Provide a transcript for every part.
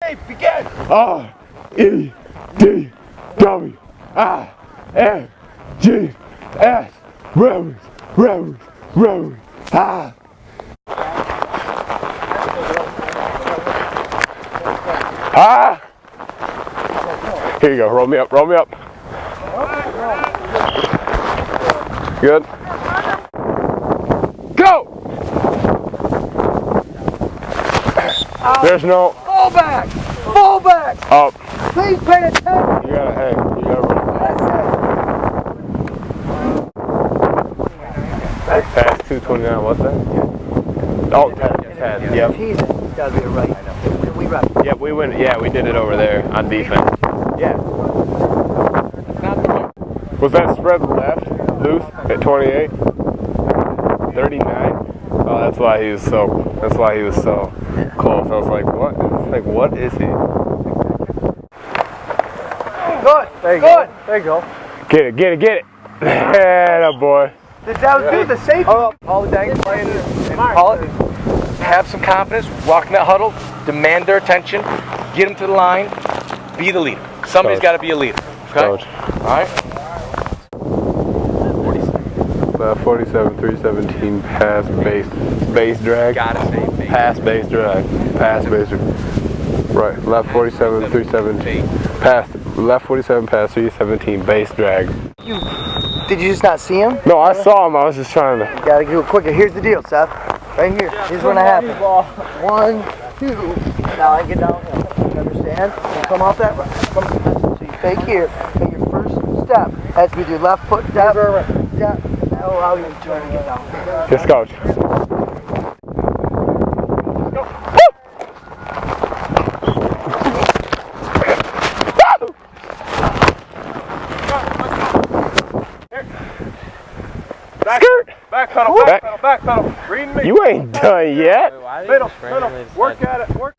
Hey, begin! R-E-D-W-I-N-G-S. Redwings, Redwings, Redwings. Ah. Ah! Here you go, roll me up, roll me up. Good. Go! There's no... Fall back! Fall back! Up. Please pay attention! You gotta hang, you gotta roll. Pass 229, what's that? Oh, pass, yep. Jesus, it's gotta be a right. We right. Yep, we went, yeah, we did it over there on defense. Yeah. Was that spread left, loose, at 28? 39? Oh, that's why he was so close. I was like, what? Like, what is he? Good, there you go. There you go. Get it, get it, get it. Yeah, boy. That was good, the safety. All the dang playing and call it. Have some confidence, walk in that huddle, demand their attention, get them to the line, be the leader. Somebody's got to be a leader. Okay? Coach. All right? 47, 317, pass, base drag. Gotta say base. Pass, base drag. Pass, base drag. Right, left 47, 317. Pass, left 47, pass, 317, base drag. Did you just not see him? No, I saw him. I was just trying to. You gotta do it quicker. Here's the deal, Seth. Right here. Here's what's gonna happen. 1, 2. Now I get down here. You understand? You come off that right. So you fake here. Take your first step. Has to be your left foot step. Step. That'll allow you to turn and get down. Yes, coach. Back pedal, back pedal, back pedal. Read me. You ain't done yet. Middle, work at it, work.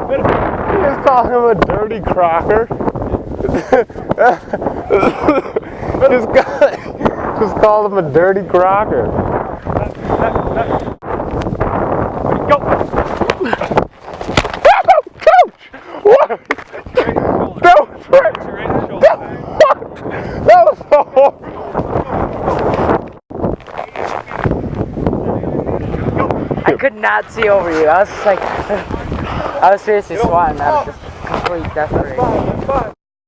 Middle. You just call him a dirty crocker. just call him a dirty crocker. Go. Coach! What? That was so horrible. I could not see over you. I was just like, I was seriously swatting out of just complete desperation.